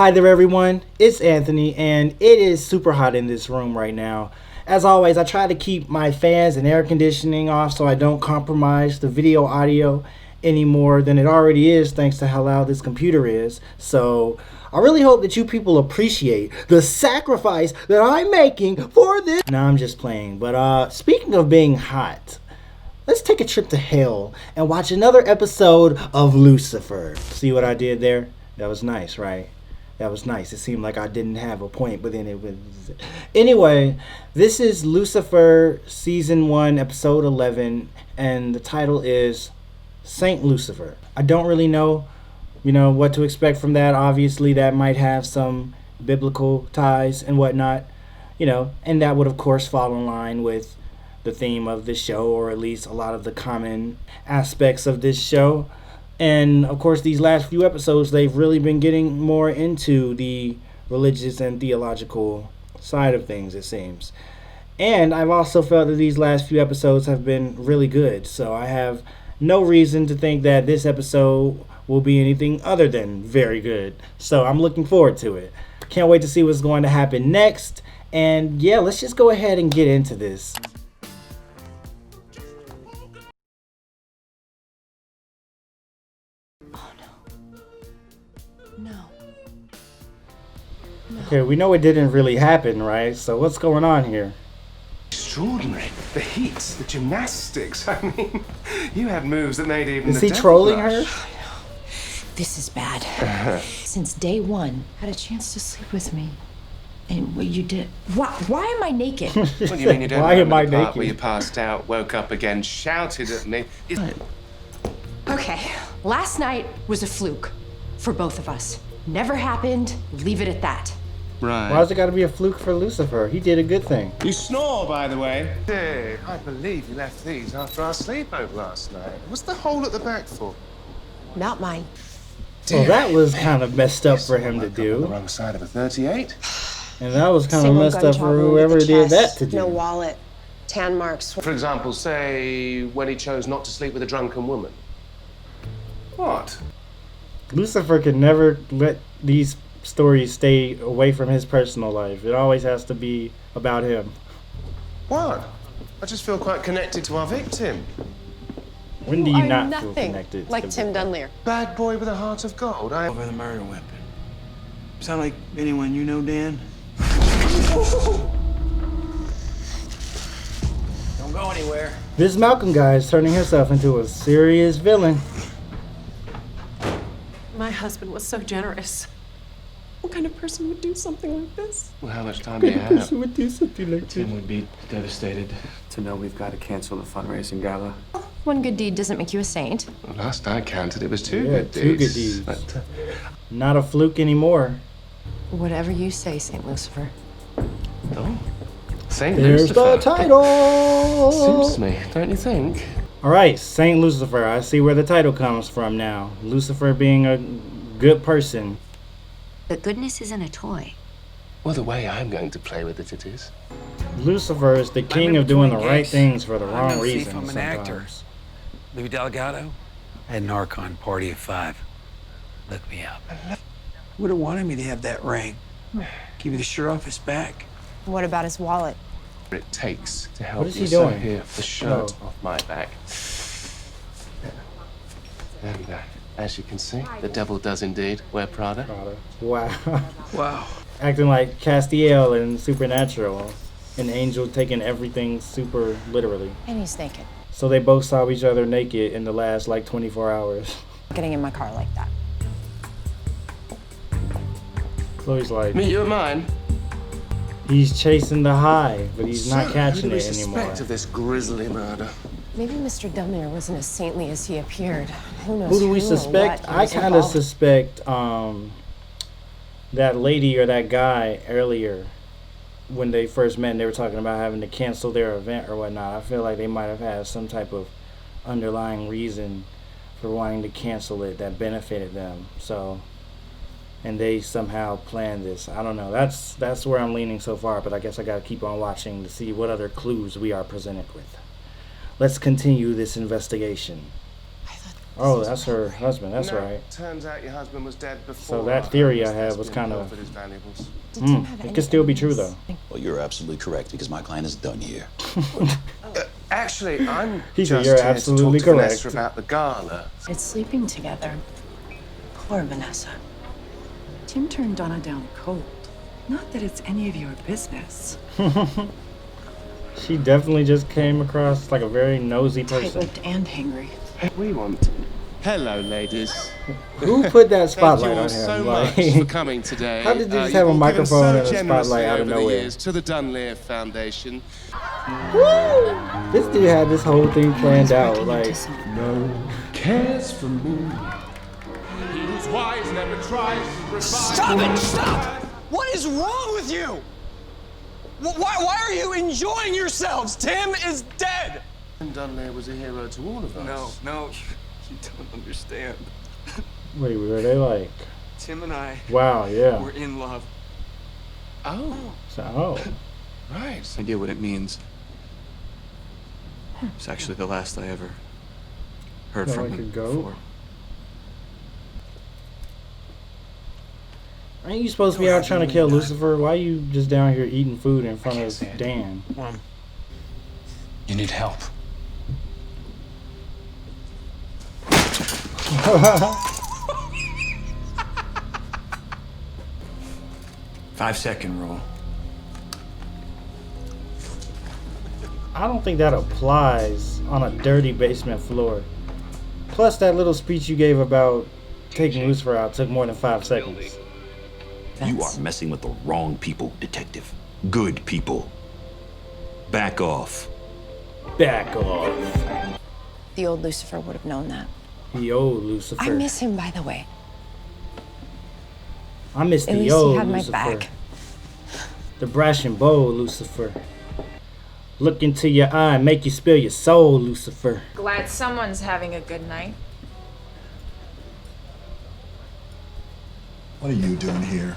Hi there everyone, it's Anthony and it is super hot in this room right now. As always, I try to keep my fans and air conditioning off so I don't compromise the video audio any more than it already is thanks to how loud this computer is. So I really hope that you people appreciate the sacrifice that I'm making for this. No, I'm just playing. But speaking of being hot, let's take a trip to hell and watch another episode of Lucifer. See what I did there? That was nice, right? That was nice. It seemed like I didn't have a point, but then it was. Anyway, this is Lucifer Season 1, Episode 11, and the title is Saint Lucifer. I don't really know, what to expect from that. Obviously, that might have some biblical ties and whatnot, and that would, of course, fall in line with the theme of this show, or at least a lot of the common aspects of this show. And of course, these last few episodes, they've really been getting more into the religious and theological side of things, it seems. And I've also felt that these last few episodes have been really good. So I have no reason to think that this episode will be anything other than very good. So I'm looking forward to it. Can't wait to see what's going to happen next. And yeah, let's just go ahead and get into this. Okay, we know it didn't really happen, right? So what's going on here? Extraordinary. The heat, the gymnastics. I mean, you had moves that made even Is he trolling her? This is bad. Since day one, had a chance to sleep with me. And what you did. Why am I naked? What do you mean you don't Why am I remember the part naked? where you passed out, woke up again, shouted at me? Okay, last night was a fluke for both of us. Never happened. Leave it at that. Right. Why's it got to be a fluke for Lucifer? He did a good thing. You snore, by the way. Dude, I believe you left these after our sleepover last night. What's the hole at the back for? Not mine. Well, that was kind of messed up for him to On the do. wrong side of a 38. And that was kind of Single messed up gun for trauma with whoever the did that chest, to do. No wallet, tan marks. For example, say when he chose not to sleep with a drunken woman. What? Lucifer could never let these stories stay away from his personal life. It always has to be about him. What? I just feel quite connected to our victim. When do you are not feel nothing connected? like to Tim Dunlear. Bad boy with a heart of gold. Over the murder weapon. Sound like anyone you know, Dan? Don't go anywhere. This Malcolm guy is turning himself into a serious villain. My husband was so generous. What kind of person would do something like this? Well, how much time do you have? would do something like Tim would be devastated to know we've got to cancel the fundraising gala. One good deed doesn't make you a saint. Well, last I counted, it was two Yeah, good deeds. two good deeds. But, Not a fluke anymore. Whatever you say, Saint Lucifer. oh, Saint There's Lucifer. the title. Suits me, don't you think? All right, Saint Lucifer. I see where the title comes from now. Lucifer being a good person. But goodness isn't a toy. Well, the way I'm going to play with it is. Lucifer is the king of doing the right things for the I'm wrong no thief, reasons. I'm an sometimes. actor. Louis Delgado? I had an Archon party of 5. Look me up. Would have wanted me to have that ring. Give you the shirt off his back. What about his wallet? It takes to help What is you. he So doing? here, the shirt Oh. off my back. And as you can see, the devil does indeed wear Prada. Wow. Wow. Acting like Castiel in Supernatural. An angel taking everything super literally. And he's naked. So they both saw each other naked in the last 24 hours. Getting in my car like that. Chloe's like, Meet you at mine. he's chasing the high, but he's not So, catching who do we it anymore. suspect of this grisly murder? Maybe Mr. Dunlear wasn't as saintly as he appeared. Who knows? Who do we or suspect? what he I was kind of involved. suspect that lady or that guy earlier when they first met and they were talking about having to cancel their event or whatnot. I feel like they might have had some type of underlying reason for wanting to cancel it that benefited them. So, and they somehow planned this. I don't know. That's where I'm leaning so far, but I guess I got to keep on watching to see what other clues we are presented with. Let's continue this investigation. Oh, that's her husband. That's No, right. turns out your husband was dead before. So that theory I had was That's kind been of. offered his valuables. Did Tim have It could still be true enemies? though. Well, you're absolutely correct because my client is done here. Actually, I'm He said just you're here absolutely to talk to correct. Vanessa about the gala. It's sleeping together. Poor Vanessa. Tim turned Donna down cold. Not that it's any of your business. She definitely just came across like a very nosy person. Tight-lipped and hangry. We want. Hello, ladies. Who put that Thank you spotlight all on so him? much Like, for coming today. how did they just You've have a all given microphone so and a generously spotlight out of over the nowhere? years to the Dunleer Foundation. this dude had this whole thing planned out. Like, Cares for me. He who's wise never tries to revive. Stop it! Stop! What is wrong with you? Why are you enjoying yourselves? Tim is dead! And Dunleer was a hero to all of us. No, you don't understand. wait, were they like? Tim and I Wow, yeah. were in love. Oh, So, right. Idea what it means. It's actually the last I ever heard So from like a him goat? before. ain't you supposed to be out trying to kill Lucifer? Why you just down here eating food in front of Dan? You need help. 5-second rule. I don't think that applies on a dirty basement floor. Plus, that little speech you gave about taking Lucifer out took more than 5 seconds. You are messing with the wrong people, detective. Good people. Back off. Back off. The old Lucifer would have known that. The old Lucifer. I miss him, by the way. I miss At the least old he had my Lucifer. back. The brash and bold Lucifer. Look into your eye and make you spill your soul, Lucifer. Glad someone's having a good night. What are you doing here?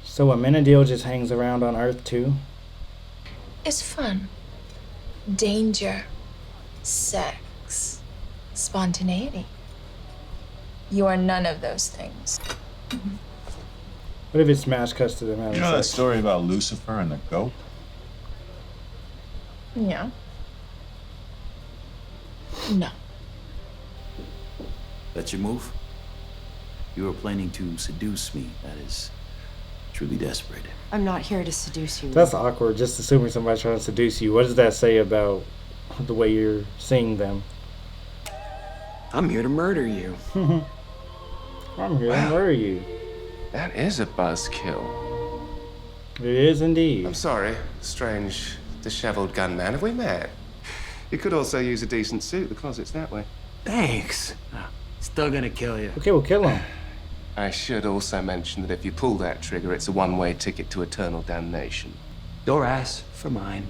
So Amenadiel just hangs around on Earth too? It's fun. Danger. Sex. Spontaneity. You are none of those things. What if it smash cuts to them having You know that sex? story about Lucifer and the goat? Yeah. No. That's your move? You were planning to seduce me. That is truly desperate. I'm not here to seduce you. That's awkward, just assuming somebody's trying to seduce you. What does that say about the way you're seeing them? I'm here to murder you. I'm here to murder you. That is a buzzkill. It is indeed. I'm sorry, strange, disheveled gunman. Have we met? You could also use a decent suit. The closet's that way. Thanks. Still gonna kill you. Okay, we'll kill him. I should also mention that if you pull that trigger, it's a one-way ticket to eternal damnation. Your ass for mine.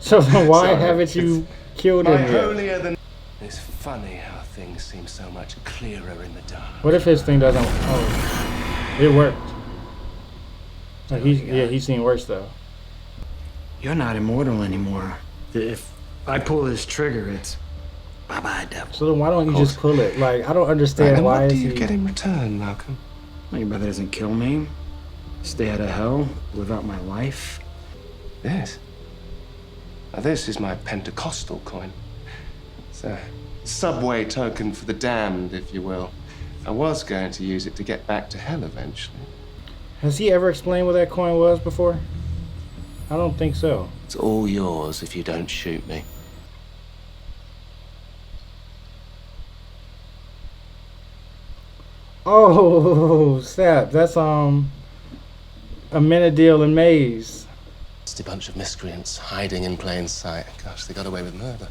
So then why Sorry. haven't you killed My him yet? holier than... It's funny how things seem so much clearer in the dark. What if his thing doesn't... Oh, it worked. Like he's seen worse though. You're not immortal anymore. If I pull this trigger, it's bye-bye, devil. So then why don't you just pull it? Like, I don't understand And why what do is you he... get in return, Malcolm? My brother doesn't kill me. Stay out of hell. Live out my life. This? Now, this is my Pentecostal coin. It's a subway token for the damned, if you will. I was going to use it to get back to hell eventually. Has he ever explained what that coin was before? I don't think so. It's all yours if you don't shoot me. Oh, snap. That's, Amenadiel and Maze. It's a bunch of miscreants hiding in plain sight. Gosh, they got away with murder.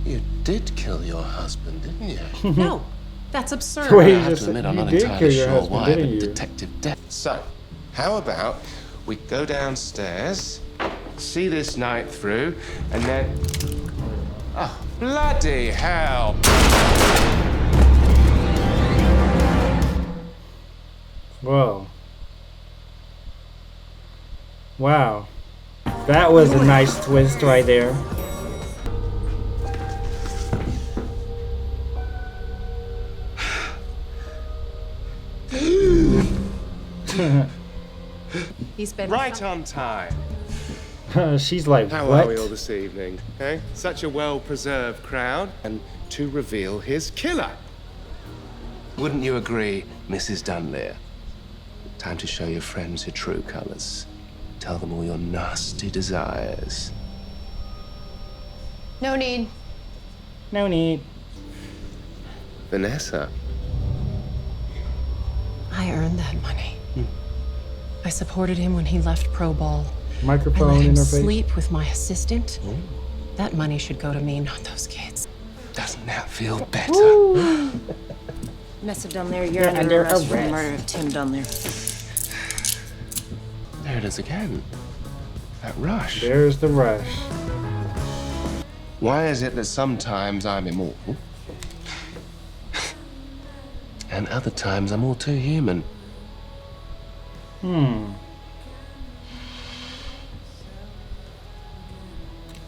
You did kill your husband, didn't you? No, that's absurd. Wait, I have to admit, I'm not entirely sure why, but didn't you? Detective Death. So, how about we go downstairs, see this night through, and then... Oh, bloody hell! Whoa. Wow. That was a nice twist right there. He's been Right on time. She's like, How what? are we all this evening? Eh? Such a well-preserved crowd. And to reveal his killer. Wouldn't you agree, Mrs. Dunlear? Time to show your friends your true colors. Tell them all your nasty desires. No need. No need. Vanessa. I earned that money. I supported him when he left pro ball. I Microphone let him in her face. sleep with my assistant. That money should go to me, not those kids. Doesn't that feel better? Mr. Dunlear, you're You're under under arrest for the arrest. murder of Tim Dunlear. There it is again. That rush. There's the rush. Why is it that sometimes I'm immortal and other times I'm all too human?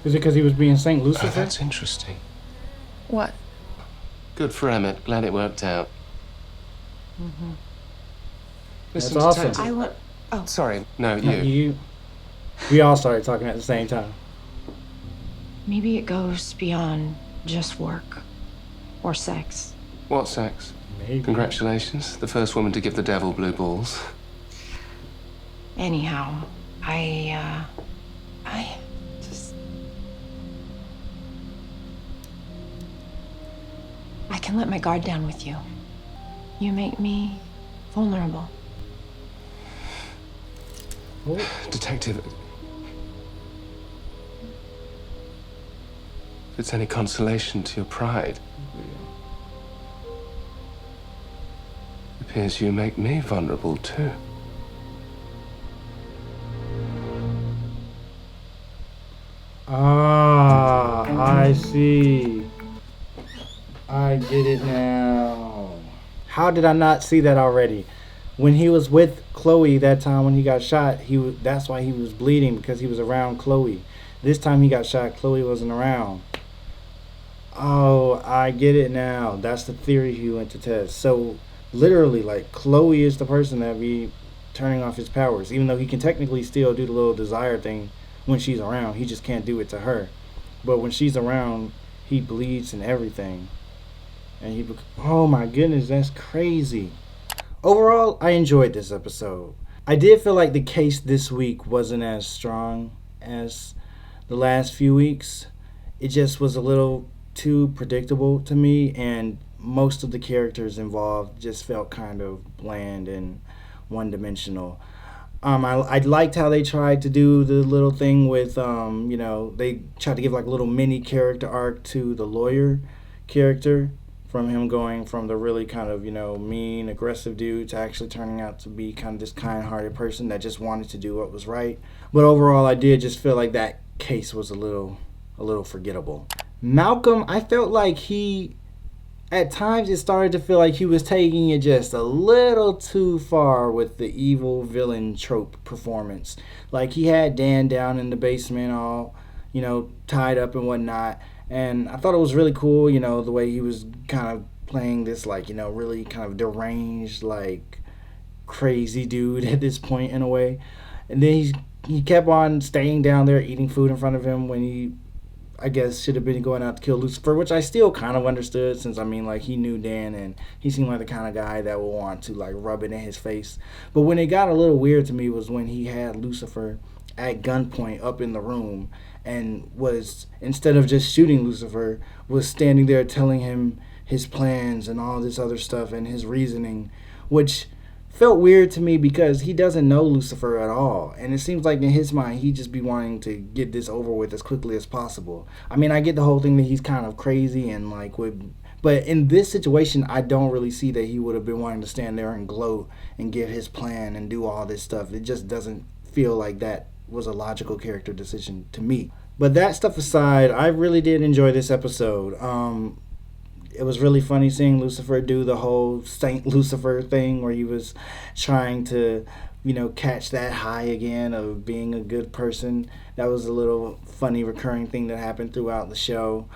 Is it because he was being Saint Oh, Lucifer? that's interesting. What? Good for Emmett. Glad it worked out. That's Listen, awesome. Detective. I want. Oh, Sorry, no, Not you. you. We all started talking at the same time. maybe it goes beyond just work or sex. What sex? Maybe. Congratulations, the first woman to give the devil blue balls. Anyhow, I just. I can let my guard down with you. You make me vulnerable. Detective, if it's any consolation to your pride, it appears you make me vulnerable too. Ah, I see. I get it now. How did I not see that already? When he was with Chloe that time when he got shot, that's why he was bleeding, because he was around Chloe. This time he got shot, Chloe wasn't around. Oh, I get it now. That's the theory he went to test. So literally, like, Chloe is the person that be turning off his powers, even though he can technically still do the little desire thing when she's around. He just can't do it to her. But when she's around, he bleeds and everything. And oh my goodness, that's crazy. Overall, I enjoyed this episode. I did feel like the case this week wasn't as strong as the last few weeks. It just was a little too predictable to me, and most of the characters involved just felt kind of bland and one-dimensional. I liked how they tried to do the little thing with, they tried to give like a little mini character arc to the lawyer character, from him going from the really kind of, mean, aggressive dude to actually turning out to be kind of this kind-hearted person that just wanted to do what was right. But overall, I did just feel like that case was a little forgettable. Malcolm, I felt like at times it started to feel like he was taking it just a little too far with the evil villain trope performance. Like, he had Dan down in the basement all, tied up and whatnot. And I thought it was really cool, the way he was kind of playing this, like, really kind of deranged, like, crazy dude at this point in a way. And then he kept on staying down there eating food in front of him when he, I guess, should have been going out to kill Lucifer, which I still kind of understood, since, he knew Dan and he seemed like the kind of guy that would want to, like, rub it in his face. But when it got a little weird to me was when he had Lucifer at gunpoint up in the room and was, instead of just shooting Lucifer, was standing there telling him his plans and all this other stuff and his reasoning, which felt weird to me because he doesn't know Lucifer at all. And it seems like in his mind, he'd just be wanting to get this over with as quickly as possible. I get the whole thing that he's kind of crazy and but in this situation, I don't really see that he would have been wanting to stand there and gloat and give his plan and do all this stuff. It just doesn't feel like that was a logical character decision to me. But that stuff aside, I really did enjoy this episode. It was really funny seeing Lucifer do the whole Saint Lucifer thing where he was trying to, catch that high again of being a good person. That was a little funny recurring thing that happened throughout the show.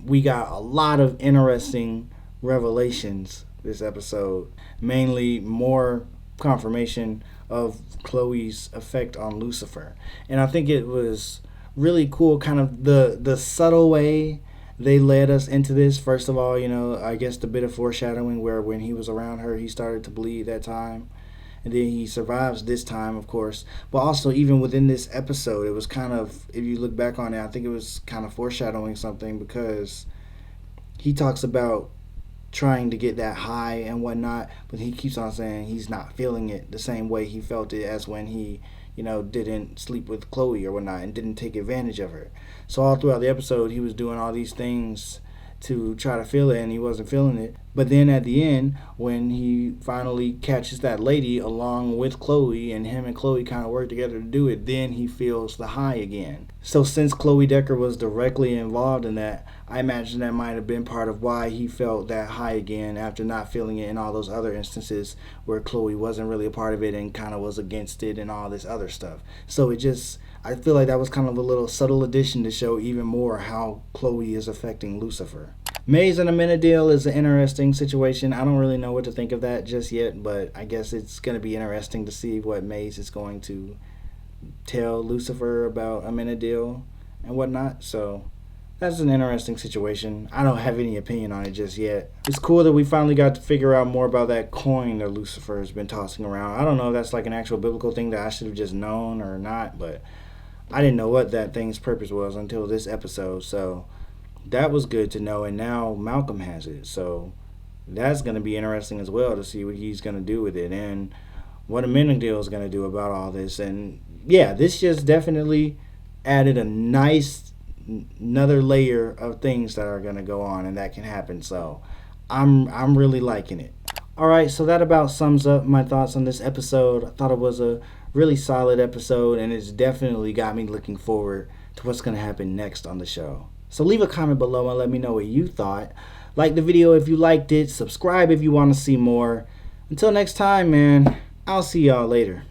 We got a lot of interesting revelations this episode, mainly more confirmation of Chloe's effect on Lucifer. And I think it was really cool, kind of the subtle way they led us into this. First of all, I guess the bit of foreshadowing where when he was around her, he started to bleed that time. And then he survives this time, of course. But also, even within this episode, it was kind of, if you look back on it, I think it was kind of foreshadowing something, because he talks about trying to get that high and whatnot, but he keeps on saying he's not feeling it the same way he felt it as when he, didn't sleep with Chloe or whatnot and didn't take advantage of her. So all throughout the episode, he was doing all these things to try to feel it, and he wasn't feeling it. But then at the end, when he finally catches that lady along with Chloe, and him and Chloe kind of work together to do it, then he feels the high again. So since Chloe Decker was directly involved in that, I imagine that might have been part of why he felt that high again after not feeling it in all those other instances where Chloe wasn't really a part of it and kind of was against it and all this other stuff. So I feel like that was kind of a little subtle addition to show even more how Chloe is affecting Lucifer. Maze and Amenadiel is an interesting situation. I don't really know what to think of that just yet, but I guess it's going to be interesting to see what Maze is going to tell Lucifer about Amenadiel and whatnot. So that's an interesting situation. I don't have any opinion on it just yet. It's cool that we finally got to figure out more about that coin that Lucifer has been tossing around. I don't know if that's like an actual biblical thing that I should have just known or not, but I didn't know what that thing's purpose was until this episode. So that was good to know, and now Malcolm has it. So that's going to be interesting as well to see what he's going to do with it and what Amenadiel is going to do about all this. And yeah, this just definitely added another layer of things that are going to go on and that can happen. So I'm really liking it. All right, so that about sums up my thoughts on this episode. I thought it was a really solid episode, and it's definitely got me looking forward to what's going to happen next on the show. So leave a comment below and let me know what you thought. Like the video if you liked it. Subscribe if you want to see more. Until next time, man, I'll see y'all later.